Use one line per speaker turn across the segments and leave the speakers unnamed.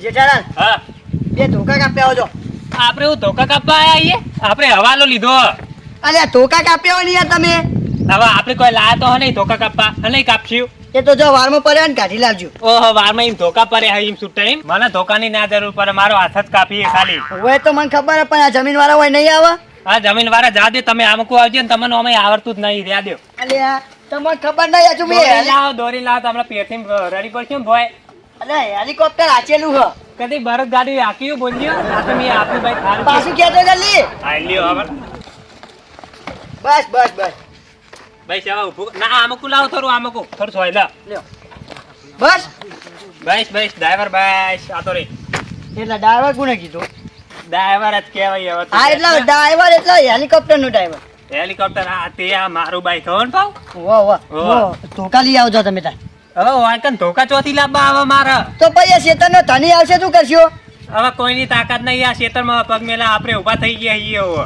જેઠાલાલ
હા
બે ધોકા કાપ્યા આવજો.
આપણે હું ધોકા કાપવા આવીએ આપણે હવાલો લીધો
અલ્યા ધોકા કાપ્યા હોય ને યાર તમે.
હવે આપણે કોઈ લાયા તો નહીં ધોકા કાપવા નહીં કાપશું
એ તો જો વારમાં પડ્યા ને કાઢી લાવજો.
ઓહો વારમાં એમ ધોકા પડે એમ છૂટા એમ મને ધોકાની ના જરૂર પડે મારો હાથ જ કાપીએ ખાલી
હવે તો મને ખબર પણ આ જમીન વાળા હોય નહીં આવે.
હા જમીન વાળા જા દે તમે આમકુ આવજો ને તમને અમે આવડતું જ નહીં રહ્યા દો
અલ્યા તમને ખબર નહીં હજુ મેં
દોરી લાવો તમને પેટથી રડી પડશે ને ભોય
અલ્યા હેલિકોપ્ટર આચેલું હ
કદી બરફ ગાડી આખી બોલ્યો આ તો મેં આપણી ભાઈ ખારું
પાછું કહેતો જલ્દી.
આઈ લ્યો હવે
બસ બસ બસ
ભાઈ સેવા ઉભું ના આમકુ લાવો થોડું સોય લા
લ્યો બસ.
બસ ડ્રાઈવર બસ આ તો રે
એટલે ડ્રાઈવર કોને કીધું?
ડ્રાઈવર જ કહેવાય હવે
હા એટલે ડ્રાઈવર એટલે હેલિકોપ્ટર નો ડ્રાઈવર.
હેલિકોપ્ટર આ તે આ મારું બાઈક હો ને પાવ
વાહ વાહ વાહ ધોકા લઈ આવજો તમે તાર.
હવે વાંકન ધોકા ચોથી લાવવા આવે મારે
તો પછી શેતર નો ધની આવશે શું કરશો?
હવે કોઈની તાકાત નહીં આ ખેતરમાં પગ મેલા આપણે ઊભા થઈ ગયા છીએ હવે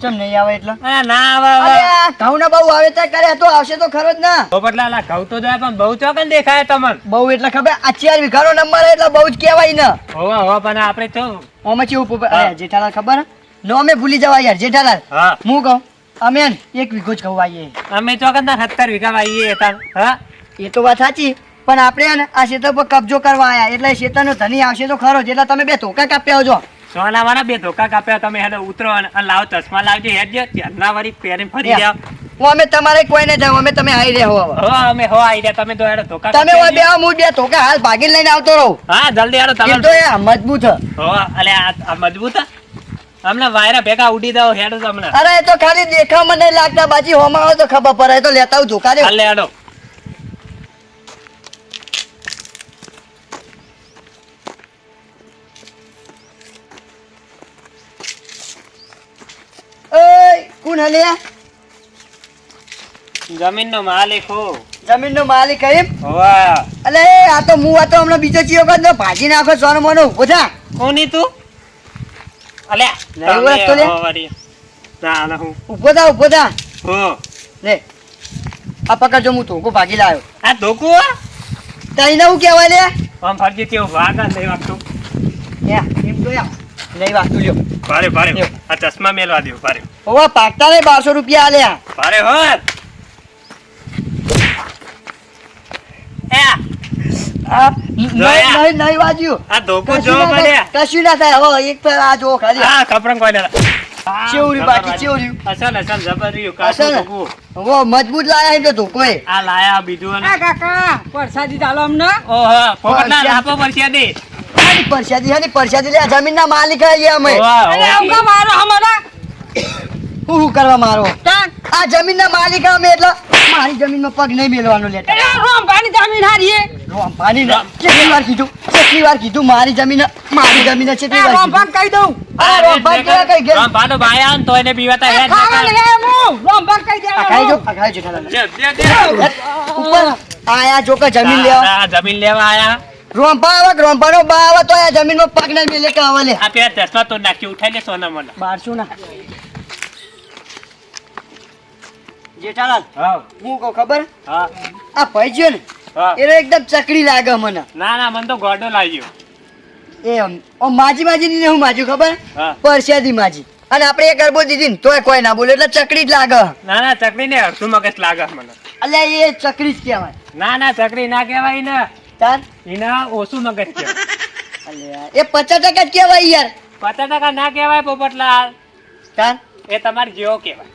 ચમ નહીં આવે એટલે?
આ ના આવે હવે
અરે ઘઉં ના બહુ આવે ત્યાં કરે તો આવશે તો ખરો જ ના.
પોપટલાલ આ ઘઉં તો જાય પણ બહુ ચોકન દેખાય તમને
બહુ એટલે ખબર આ 4 વીઘાનો નંબર એટલે બહુ જ કહેવાય ને.
હવે પણ આપણે તો
ઓમાં કેવું અરે જેઠાલાલ ખબર નો અમે ભૂલી જવા યાર જેઠાલાલ.
હા
હું કહું અમે ને 1 વીઘો જ કહું આવીએ.
અમે ચોકન 70 વીઘા વાઈએ હતા હા
એ તો વાત સાચી પણ આપણે ને આ ક્ષેત્ર પર કબજો કરવા આયા એટલે ક્ષેત્રનો ધની આવશે તો ખરો જ એટલે તમે બે ધોકા કાપ્યા આવજો.
સોના વાળા બે ધોકા કાપ્યા તમે હેડો ઉતરો અને લાવો ચશ્મા લાવજો હેડજો ત્યારના વાળી પહેરીને ફરી જાવ
હું અમે તમારે કોઈ ને જાવ અમે તમે આવી રહ્યા હવે.
હવે અમે હો આવી રહ્યા તમે તો હેડો ધોકા
તમે હોય બે હું બે ધોકા હાલ ભાગીને લઈને આવતો રહું.
હા જલ્દી હેડો
એ
તમે
તો એ મજબૂત છે.
હો અલે આ મજબૂત હમણાં વાયરા ભેગા ઉડી દો હેડો તમને
અરે એ તો ખાલી દેખામાં નહીં લાગતા બાજી હોમાં આવે તો ખબર પડે તો લેતા આવું ધોકા દે.
હાલે હેડો
ઓય કોણ હલે?
જમીનનો માલિક હો
જમીનનો માલિક એમ?
વાહ
અલે આ તો હું આ તો હમણાં બીજો ચિયો કરતો ભાજી નાખો સોનો મોનો ઉભો થા.
કોની તું અલે
નહીં ઓળખતો લે?
ના ના હું
ઉભો થા
હો
લે આ પકડજો હું ધોકો ભાગી લાવ્યો.
આ ધોકું
તઈને હું કહેવાય લે?
આમ ફરજી તેવું વાગા નહીં વાગતું
એમ તો યા નહીં વાગતું લ્યો.
ભારે આ ચશ્મા મેલવા દો ભારે
ઓવા પાકતા ને 1200 રૂપિયા આલ્યા.
ભારે હોત
નહીં વાજ્યું.
આ ધોકું જો પડે
કશું ના થાય હવે એક પર આ જો ખાલી
હા કપરંગ કોઈ ના
ચેવડ્યું બાકી ચેવડ્યું.
અસલ જબર રહ્યું
અસલ
કાસું
ને?
ધોકું
વો મજબૂત લાયા એમ તો ધોકો એ.
આ લાયા બીજું અને
કાકા પરસાદી ચાલો અમને.
ઓહો પોપટના લાપો પર છે દે
આની પરસાદી લે આ જમીનના માલિક આઈએ અમે.
અરે અમકા મારો હમણાં
હું કરવા મારો?
તાન
આ જમીનના માલિક અમે એટલે મારી જમીનમાં પગ નહીં મેલવાનો લેતા.
અરે રોમભાની જમીન હારીએ.
રોમભાની ને કેટલી વાર કીધું મારી જમીન છે કેટલી વાર
રોમભાન
કીધું.
કહી દઉં.
અરે રોમભાન કેવા કઈ ગયા?
ભાનો ભાયા ને તોય ને પીવાતા હેડ
ખાવા લઈ આવ્યો હું. રોમભાન કહી
આ
દેવાનો.
ખાઈ જો આ ખાઈ જેઠાલાલ.
દે
ઉપર આયા જો કે જમીન લેવા
આ જમીન લેવા આયા
રોમભા આવે રોમભાનો બા આવે તો આ જમીનમાં પગ નહીં મેલે કે આવે લે.
આ પેલા ચશ્મા તો નાખી ઉઠાઈ લે સોના મને
1200 ના જેઠાલાલ
હા
હું કહું ખબર
હા
આ ભાઈ છે ને
હા
એનો એકદમ ચકડી લાગે મને.
ના મને તો ગોડો લાગ્યો
એ ઓમ માજી ની હું માજુ ખબર
હા
પરસ્યાદી માજી અને આપણે એ ગરબો દીધી ને તોય કોઈ ના બોલે એટલે ચકડી જ લાગે.
ના ચકરી ને અડધું મગજ લાગે મને
અલ્યા એ ચકડી જ કહેવાય.
ના ચકરી ના કહેવાય ને
તાર
એના ઓછું મગજ કહેવાય
અલ્યા એ 50% જ કહેવાય યાર.
50% ના કહેવાય પોપટલાલ
તાર
એ તમારે જેવો કહેવાય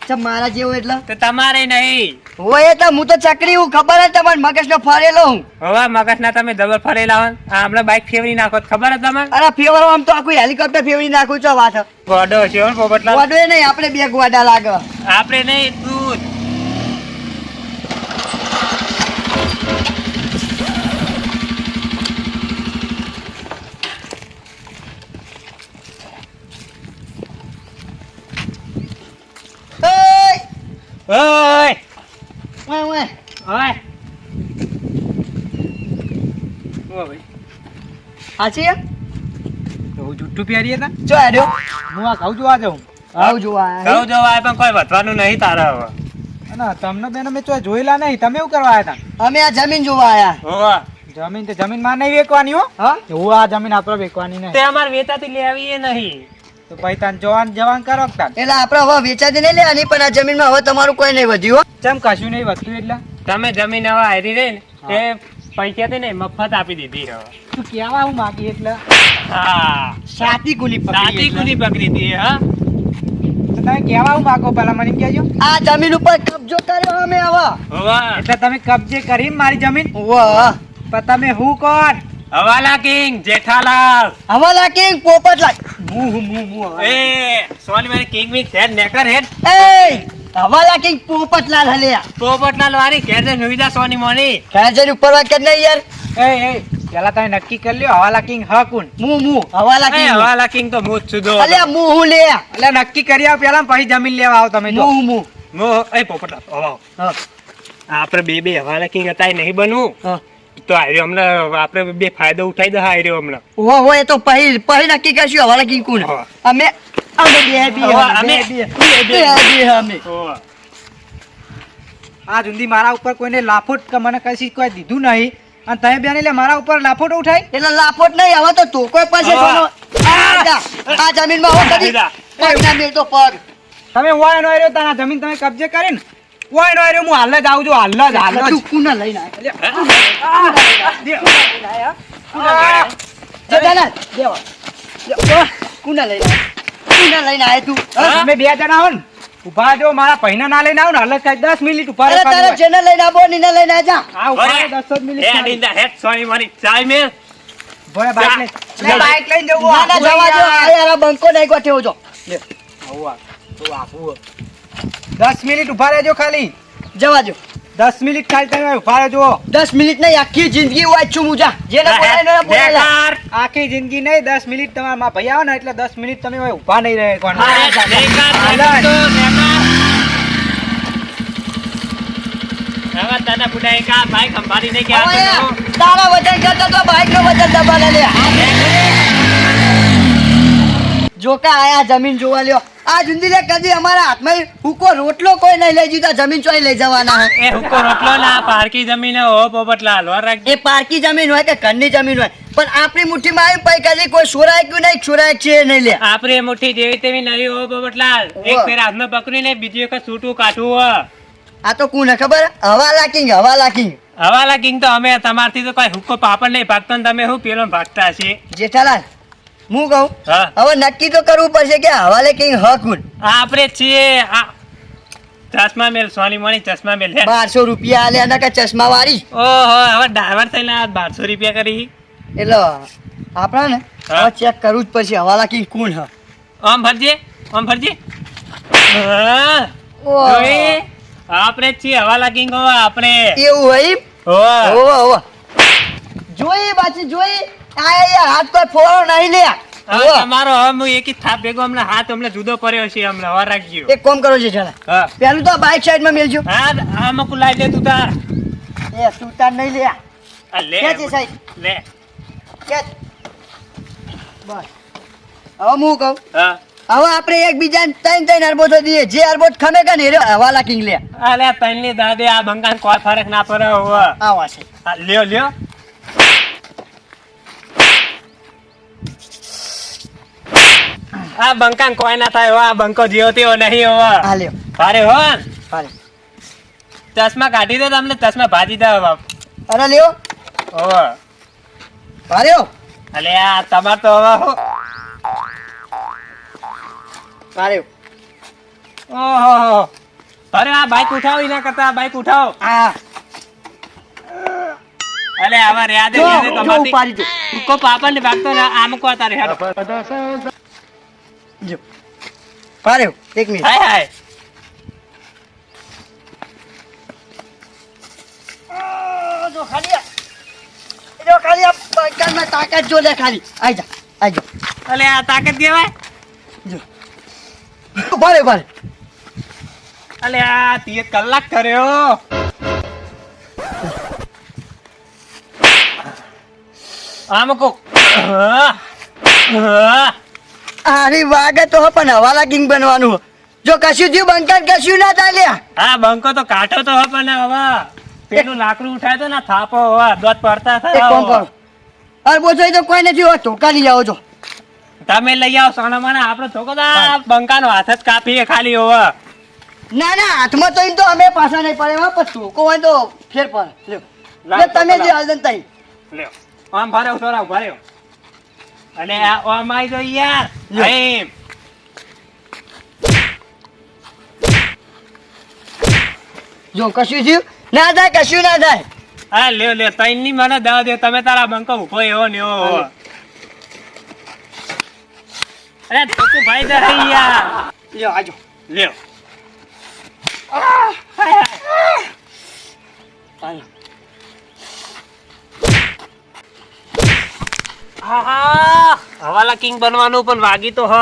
ચમ મારા જેવો એટલે
તો તમારે નહીં
હોય એટલે હું તો ચકડી હું ખબર જ તમારે મગજનો ફરેલો હું.
હવે મગજ ના તમે જબર ફરેલા હો આ હમણાં બાઈક ફેવરી નાખો તો ખબર જ તમારે
અરે ફેવર આમ તો આખું હેલિકોપ્ટર ફેવરી નાખું છો વાત.
ગોડો છે હો પોપટલાલ
ગોડો નહીં આપણે બે ગોડા લાગે.
આપણે નહીં તું ઓય
ઓય
ઓય ઓ ભાઈ
હાચી
તો જુઠ્ઠું પહેરીએ તા.
જો આડ્યો
હું આ ઘઉં જોવા જાઉં.
આવ જોવા
કહું જો આ પણ કોઈ વધવાનું નહીં તારા હવે
અને તમને બેન અમે ચોય જોયેલા નહીં. તમે એવું કરવા આવ્યા
અમે આ જમીન જોવા આયા.
હોવા
જમીન તો જમીન માં નહીં વેચવાની હો.
હા
હું આ જમીન આપણે વેચવાની નહીં.
તે અમારે વેચાતી લેવી એ નહીં.
તો ભાઈ તાન જવાન કરો કે તાન.
એટલે આપણે હવે વેચાતી નહીં લેવાની પણ આ જમીનમાં હવે તમારું કોઈ નહીં વધ્યું હો.
ચમ કશું નહીં વધતું એટલે.
તમે જમીન હવે હારી રહી ને તે પૈસાથી નહીં મફત આપી દીધી હવે.
તું કેવા હું માગી એટલે.
હા
સાતી કુલી
સાચી કુલી પકડી હતી હા.
તો તમે કેવા હું માગો પેલા મને એમ કહેજો.
આ જમીન ઉપર કબજો કર્યો અમે હવે.
હોવા.
એટલે તમે કબજે કરી મારી જમીન.
વાહ
પણ તમે હું કોણ?
હવાલા કિંગ જેઠાલાલ.
હવાલા કિંગ પોપટલાલ મુ
એ સોની મારી કિંગ મી હેડ નેકર હેડ.
એ હવાલા કિંગ પોપટલાલ હલ્યા
પોપટલાલ વાળી ઘેર જઈને સુઈ જા સોની મોની.
કાજર ઉપર વાત કર ને યાર.
એ પેલા તમે નક્કી કરી લ્યો હવાલા કિંગ હ કોણ.
મુ હવાલા
એ
કિંગ
હવાલા કિંગ તો હું જ છું જો.
અલ્યા મુ હું લે
એટલે નક્કી કરી આવ પેલા પછી જમીન લેવા આવો તમે જો.
મુ
એ પોપટલાલ આવો.
હા
આપણે બે હવાલા કિંગ હતા એ નહીં બનવું
હા
તો આર્યો હમણાં આપણે બે ફાયદો ઉઠાઈ દે આર્યો હમણાં.
ઓ એ તો પહે નક્કી કરશું હવાલા કિંગ કોણ.
હા.
અમે અમે બે બી અમે
હોવા.
આ જુંદી મારા ઉપર કોઈને લાફોટ કે મને કશી કોઈ દીધું નહીં અને તમે બેન એટલે મારા ઉપર લાફોટ ઉઠાઈ.
એટલે લાફોટ નહીં હવે તો કોઈ પાસે
હા.
આ જમીનમાં હું કદી પગ ના મેલતો પગ.
તમે વાય નો રહ્યો તારા જમીન તમે કબજે કરીને વાય નો રહ્યો હું હાલ જ આવું છું હાલ જ
તું કુના લઈને
આ.
જતાના દેવા કુના લઈને આય તું હા?
તમે બે જણા હો ને ઉભા જો મારા પૈના ના લઈને આવો ને હાલ જ કાંઈ 10 મિનિટ ઉભા
અરે
રહો
તારે
ખાલી.
જેને લઈને આવો નીને લઈને આજા.
આ ઉભા રહો 10 જ મિનિટ
હેડ
ખાલી.
ઇન ધ હેડ સોની મોની ચાય મેલ.
ભોળા બાઈક લઈ
જા.
બાઈક લઈને જવું
ના ના જવા દો આ યાર આ બંકો નહીં ગોઠવ્યો જો લે,
આવું તો આપું 10 મિનિટ ઉભા રહેજો ખાલી
જવા દો
10 મિનિટ ખાલી તમે ઉભા રહેજો
10 મિનિટ નહીં આખી જિંદગી વાંચ છું મુજા જેને બોલાય ને બોલાય
બેકાર.
આખી જિંદગી નહીં 10 મિનિટ તમારા માં ભાઈ આવે ને એટલે 10 મિનિટ તમે હવે ઉભા નહીં રહે કોણ
અરે બેકાર, બેકાર તો બેકાર. હવે તને બુડાએ કા ભાઈ ખંભારી નહીં કે
હવે
આ તો
તારા વજન કરતા તો બાઈક નો વજન દબાલે લે જોકા આયા જમીન જોવા લ્યો આ જુંદી લે કદી અમારા હાથમાં હુકો રોટલો કોઈ નહીં લઈ જીતા જમીન ચોઈ લઈ જવાના હે
એ હુકો રોટલો ના પારકી જમીન હે, ઓ પોપટલાલ વાર રાખજે.
એ પારકી જમીન હોય કે ઘરની જમીન હોય પણ આપણી મુઠ્ઠીમાં આવી પૈ કદી કોઈ સોરાય કે નહીં સોરાય છે નહીં લે
આપણી એ મુઠ્ઠી જેવી તેવી નવી ઓ પોપટલાલ. એક ફેર હાથમાં પકડીને બીજી વખત છૂટું કાઢવું હો.
આ તો કોને ખબર હવાલા કિંગ
હવાલા કિંગ તો અમે તમારથી તો કોઈ હુક્કો પાપડ નહીં ભાગતો ને તમે શું પેલો ભાગતા છે.
જેઠાલાલ હું કહું
હા
હવે નક્કી તો કરવું પડશે કે હવાલે કિંગ હકુન
આપણે છીએ આ ચશ્મા મેલ સોની મોની ચશ્મા મેલ હે.
1200 રૂપિયા આલે અને કે ચશ્મા વાળી
ઓહો હવે ડ્રાઈવર થઈને આ 1200 રૂપિયા કરી.
એટલે આપણા ને
હા.
હવે ચેક કરવું જ પડશે હવાલા કિંગ કોણ હ
આમ ભરજે આમ ભરજે. હા,
ઓહ.
જોઈ? આપણે જ છીએ હવાલા કિંગ હો આપણે.
એવું હોય
હો.
ઓહો જોઈ બાચી જોઈ આ યાર હાથ કોઈ ફોડો નહીં લે
હવે તમારો હવે હું એકી થાપ ભેગો હમણાં હાથ હમણાં જુદો પડ્યો છે હમણાં વાર રાખજો.
એક કામ કરો જેઠાલાલ
હા
પેલું તો બાઈક સાઈડમાં મેલજો
હા આમાં કુલાઈ લે તું તાર.
એ સુતાર નહીં લે
આ લે
ક્યાં છે સાહેબ?
લે.
કે બસ હવે હું કહું
હા
હવે આપણે એકબીજાને ત્રણ અરબો તો દઈએ જે અરબો ખમે કે ને એ હવાલા કિંગ લે
આ લે તૈનની દાદે આ બંગાન કોઈ ફરક ના પડે હવે.
આવા છે
આ લ્યો લ્યો. આ બંકાન કોઈ ના થાય હો, આ બંકો જેવો તેવો નહીં હવે.
હા લ્યો
ભારે હો ને?
હાલે
ચશ્મા કાઢી દો તમને ચશ્મા ભાજી દો બાપ.
અરે લ્યો
ઓહો.
ભાર્યો
અલે આ તમાર તો હવે હો.
ભાર્યો
ઓહો. અરે આ બાઈક ઉઠાવો એના કરતા આ બાઈક ઉઠાવો.
હા
અલે આવા રેદે
જો
રેદે
જો
તમારી
ઉપાડી જો
કો પાપણ ને ભાગતો ને આમ કો તારે હેડ.
જો ભાર્યો એક મિનિટ
હાય હાય.
જો ખાલી આ બંકાનમાં તાકાત જો લે ખાલી આઈ જા
અલે આ તાકાત કહેવાય.
જો ભારે ભારે
અલે આ 30 કલાક કર્યો. આમ કો
આરી વાગે તો પણ હવાલા કિંગ બનવાનું હો. જો કશું થયું બંકર કશું ના થાય લ્યા
હા બંકો તો કાઢો તો હે પણ હવે પેલું લાકડું ઉઠાય તો ને થાપો હોવા દોત પડતા
એક કામ કરો અરે બોજો તો કોઈ નથી હોય ધોકા લઈ આવો છો
તમે લઈ આવો સોના મને આપણો છોકરો તો આ બંકાનો હાથ જ કાપીએ ખાલી હોવા
ના ના હાથમાં તો એમ તો અમે પાછા નહીં પડે એમાં પણ ધોકો હોય તો ફેર પડે લ્યો તમે જે હાલ તઈ
લ્યો આમ ભારે સોરા ભારે અને આ ઓમ આઈ જો યાર
લ્યો.
એમ
જો કશું થયું ના થાય કશું ના થાય
હા લ્યો લ્યો તઈ ની મને દવા દે તમે તારા બંકો ઉભો એવો ને એવો હોવો. અરે ધોકુ ભાઈ દે યાર
લ્યો આજો
લ્યો
હાલો.
હા હવાલા કિંગ બનવાનું પણ વાગી તો હ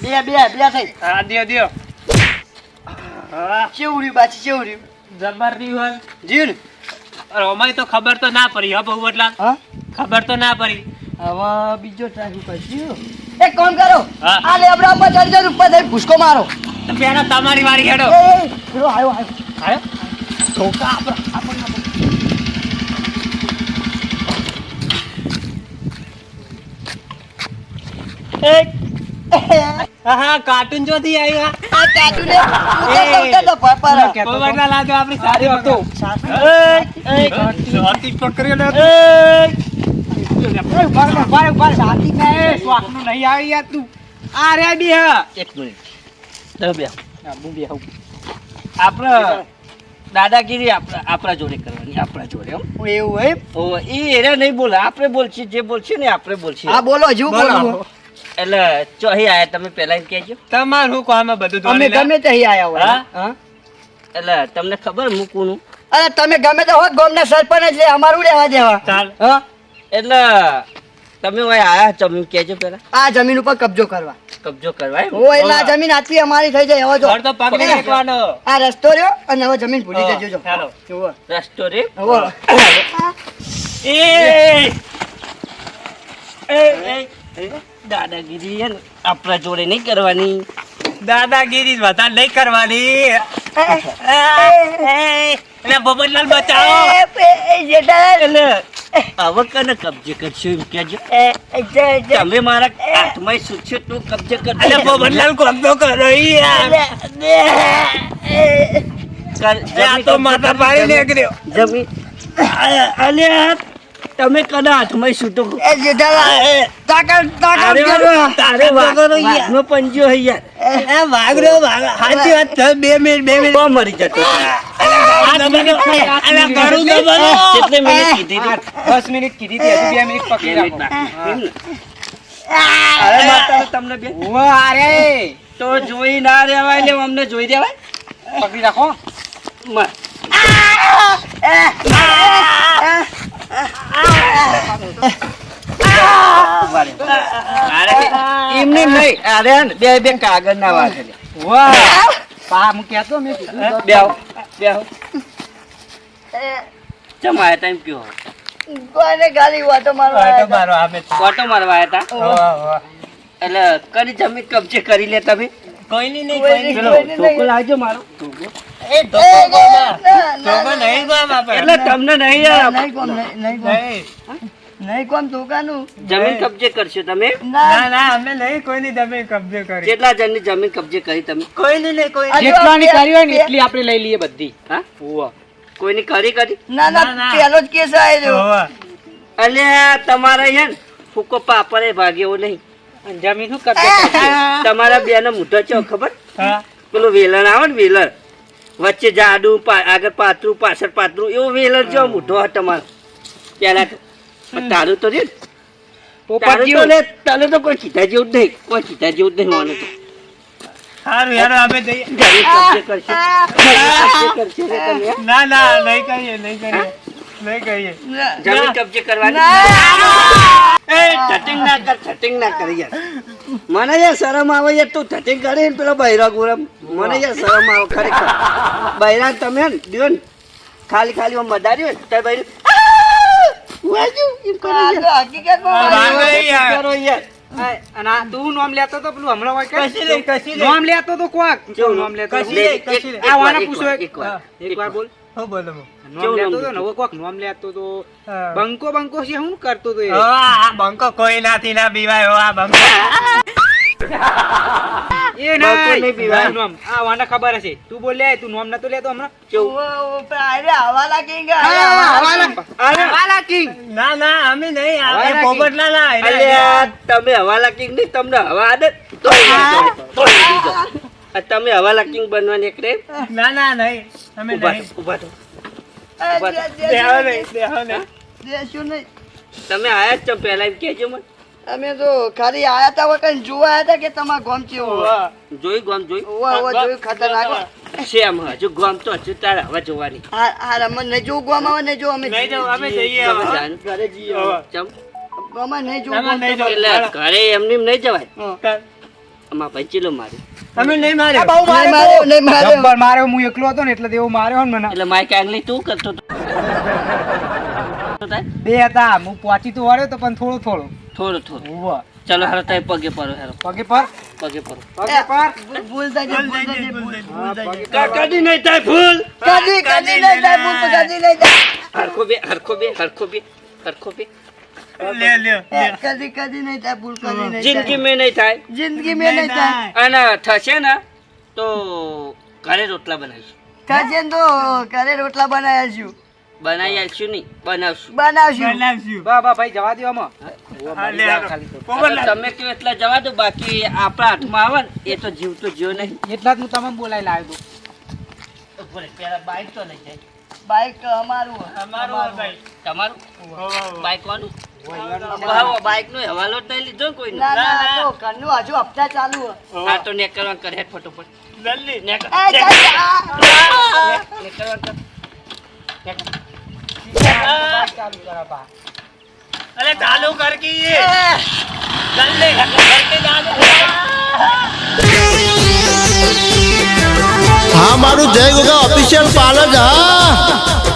બે થઈ
હા દિયો દિયો હા
ચેવડ્યું બાછી ચેવડ્યું
જબર રહ્યું
જીવ ને
અરે અમારી તો ખબર તો ના પડી હા બહુ એટલા
હા
ખબર તો ના પડી
હવે બીજો ટ્રાય કરશું એક કામ કરો
હા.
આ લેબડા ઉપર ચડી જાવ ઉપર થઈ ભૂસકો મારો
તો પેલા તમારી વારી હેડો
એ પેલો આવ્યો
આયો ધોકા આપણો હા હા કાર્ટૂન જોથી આવ્યા
આ કાટુને ઉતર તો પર
પવનના લાજો આપણી સારી હતો સાથી પકડી લે
એક મિનિટ તમે બે
આપણે દાદાગીરી આપણા જોડે કરવાની આપણા જોડે હો.
એવું હોય
ઓ ઈ એરે નહીં બોલે આપણે બોલશી જે બોલશી ને આપણે બોલશી
હા બોલો હજુ બોલો
એટલે ચોહી આયા તમે પહેલા એમ કહેજો
તમારું કામ બધું
અમે ગમે તે અહીં આયા હોય
હા?
હા
એટલે તમને ખબર મૂકવું
અરે તમે ગમે તો હોત ગામના સરપંચ એટલે અમારું રહેવા દેવા
ચાલ
હા
એટલે તમે હોય આયા જમીન કહેજો પહેલા
આ જમીન ઉપર કબજો કરવા
કબજો કરવા એમ?
ઓ એટલે આ જમીન આટલી અમારી થઈ જાય હવે
ઘર
જો
તો પકડી રાખવાનો
આ રસ્તો રહ્યો અને હવે જમીન ભૂલી જજો જો
ચાલો.
જુઓ.
રસ્તો રે
જુઓ.
દાદાગીરી હે ને આપણા જોડે નહીં કરવાની
દાદાગીરી વધારે નહીં કરવાની એટલે બબનલાલ બચાવો
એટલે હવે કને કબજે કરશો એમ કહેજો તમે મારા હાથમાં સૂચો તું કબજે
એટલે
કરજો
બબનલાલ કબજો કરો યાર આ તો માથા પાડી નીકળ્યો
જમીન અલે તમે કના હાથમાં છૂટો
એ જેઠાલાલ, તાકાત કરો.
તારે વાઘનો પંજો હે યાર
વાઘ રહ્યો વાઘ સાચી વાત છે. 2 મિનિટ
તો મરી જતો કેટલી મિનિટ કીધી તી?
10 મિનિટ કીધી હતી, હજુ 2 મિનિટ પકડી
બે મિનિટ
રાખો.
બાકી. એમ ને? અરે માતા તમને બે
ઉવ્વ, અરે
તો જોઈ ના રેવાય લે અમને જોઈ રેવાય
પકડી રાખો.
માં. ઉભા રહે. અરે એમને નહીં અરે બે બે કાગળ ના વાગે લે.
વાહ પા હું કહેતો મેં કીધું તો.
બેહો બેહો ચમ આયા તા એમ કયો
કોઈને ગાલી વાતો મારવા
વાટો
આવ્યા
મારો આમે
કોટો મારવા આયા તા
વાહ.
એટલે કરી જમીન કબજે કરી લે તમે
કોઈની નહીં
કોઈની
કોઈની
પેલો
નહીં.
ધોકો લાવજો મારો
હતા.
ધોકો નહીં ગો બાપા.
એટલે તમને નહીં યાર
નહીં કોમ, નહીં કોમ.
નહીં.
નહીં કોમ ધોકાનું.
જમીન કબજે કરશો તમે
ના
ના
ના અમે નહીં કોઈની જમીન કબજે કરી
કેટલા જણની જમીન કબજે કરી તમે
કોઈની નહીં કોઈ
હજુ
જેટલાની
બે-
કરી હોય ને એટલી આપણે લઈ લઈએ બધી.
હા
ઉવ્વ.
કોઈની કરી કરી
ના
ના,
ના
ના.
પેલો જ કેસ આવેલો.
અલ્યા તમારે હે ને ફૂકો પાપડે ભાગ્યો નહીં
અને જમીન શું કબજે કરશે?
તમારા બે નો મોઢો છે ખબર
હા
પેલું વેલણ આવે ને વેલણ વચ્ચે જાડું આગળ પાતળું પાછળ પાતળું એવું વેલણ જેવો મોઢો હોય તમારો પેલા તો. પણ તારું તો રે
પોપટ
તારું તો
જેવું.
લે તારું તો કોઈ કીધા જેવું જ નહીં કોઈ કીધા જેવું જ નહીં મને તો
સારું યાર અમે જઈએ
જમીન કબજે કરશે જમીન કબજે કરશે રે તમે હે?
ના ના નહીં કહીએ નહીં કહીએ નહીં કહીએ
જમીન કબજે કરવાની એ ધટિંગ ના કર ધટિંગ ના કર યાર મને યાર શરમ આવે યાર તું ધટિંગ કરે ને પેલો બૈરા ગુરમ મને યાર શરમ આવે ખરેખર બૈરા તમે હે ને દિયો ને ખાલી ખાલી આમ બધાર્યું ને તો બૈરું વાજુ એમ કરો
આ તો
યાર
હકીકતમાં
વાંધો નહીં યાર.
કરો યાર
આ, અને આ તું નામ લેતો તો પેલું હમણાં હોય કે?
કશી નહીં, કશી નહીં.
નામ લેતો તો કોક
કેવું
નામ લેતો તો?
કશી નહીં, કશી નહીં.
આ વાના
એક
પૂછો
વાર,
એક.
એક વાર,
એક વાર બોલ.
હો બોલો
નામ લેતો તો નવો કોક નામ લેતો તો બંકો બંકો છે શું કરતો તો એ
આ બંકો કોઈ નાથી ના બીવાય હો આ બંકો
એ નહીં પીવાય નામ આ વાને ખબર હશે તું બોલ લે તું નામ નતો લેતો હમણાં
અરે હવાલા કિંગ
હવાલા કિંગ
ના ના અમે નહીં
હવાલા
આ પોપટલા ના
અલ્યા તમે હવાલા કિંગ નહીં તમને હવા આદત તમે હવાલા કિંગ બનવાની એક રે
ના ના નહીં અમે નહીં
ઉભા થો
દેહો નહીં દેહો નહીં
દેશું નહીં.
તમે આયા જ છો પહેલા એમ કહેજો મને
અમે તો ખાલી આયા તા વખત જોવા આયા તા કે તમારા ગામ કેવું હોય.
જોઈ ગામ જોઈ
જોયું ખતરનાક હોય.
શેમ હજુ ગામ તો હજુ તારે હવા જોવાની
હા રમણ નહીં જોવું ગામ આવે નહીં જો અમે
નહીં જાવ અમે જઈએ
તમે
હવે.
જાણ.
ઘરે જઈએ
હવે.
ચમ
ગામમાં નહીં
તમે
જોવું
નહીં જાવ.
એટલે ઘરે એમની એમ નહીં જવાય
હા.
આમાં ભંચીલો મારી
અમે નહીં માર્યો
બહુ
નહીં માર્યો, નહીં માર્યો.
જબ્બર માર્યો હું એકલો હતો ને એટલે દેવો માર્યો ને મને
એટલે માઇક આંગલી તું કરતો હતો.
બે હતા હું પહોંચી તો વળ્યો તો પણ થોડો થોડો
થોડું થોડું
ઉભો
ચલો હાલો તમે પગે પરો હેરો
પગે પર
પગે પરો
પગે પર
ભૂલ થઈ જાય, ભૂલ થઈ જાય, ભૂલ થઈ જાય.
કદી નહીં થાય ભૂલ
કદી કદી નહીં થાય, ભૂલ તો કદી નહીં થાય.
હરખો બે હરખો બે હરખો બે હરખો બે
લે લે
કદી કદી નહીં થાય, ભૂલ કદી નહીં થાય.
જિંદગી મેં નહીં થાય
જિંદગી મેં નહીં થાય.
અને થશે ને તો ઘરે રોટલા બનાવીશું
થશે ને તો ઘરે રોટલા બનાવ્યા
બનાવી આવીશું નહીં બનાવશું
બનાવશું.
બનાવશું
બા ભાઈ જવા દો આમાં
હા, લે હાલો.
હવે
પોપટલા
તમે કહો એટલા જવા દો બાકી આપણા હાથમાં આવે ને એ તો જીવ તો જીવ નહીં
એટલા જ હું તમને બોલાવી લાવ્યો
પેલા બાઈક તો લઈ જાય
બાઈક અમારું હોય.
અમારું હોય ભાઈ.
તમારું
હો, હો, હો.
બાઈક વાળું બાઈક નો હવાલો જ નહીં લીધો ને કોઈ
ના ના આ તો ઘરનું હજુ હપ્તા ચાલુ હોય.
આ તો નેકરવા કરે ફટોફટ
જલ્દી
નેકર
એ ચાલ, આ.
નેકરવા કર
ચાલુ કરા બા
અરે ચાલુ કર કે ये જલ્દી કરકે ચાલુ
હા મારું જય ગોગા ઓફિશિયલ પાર્લર હા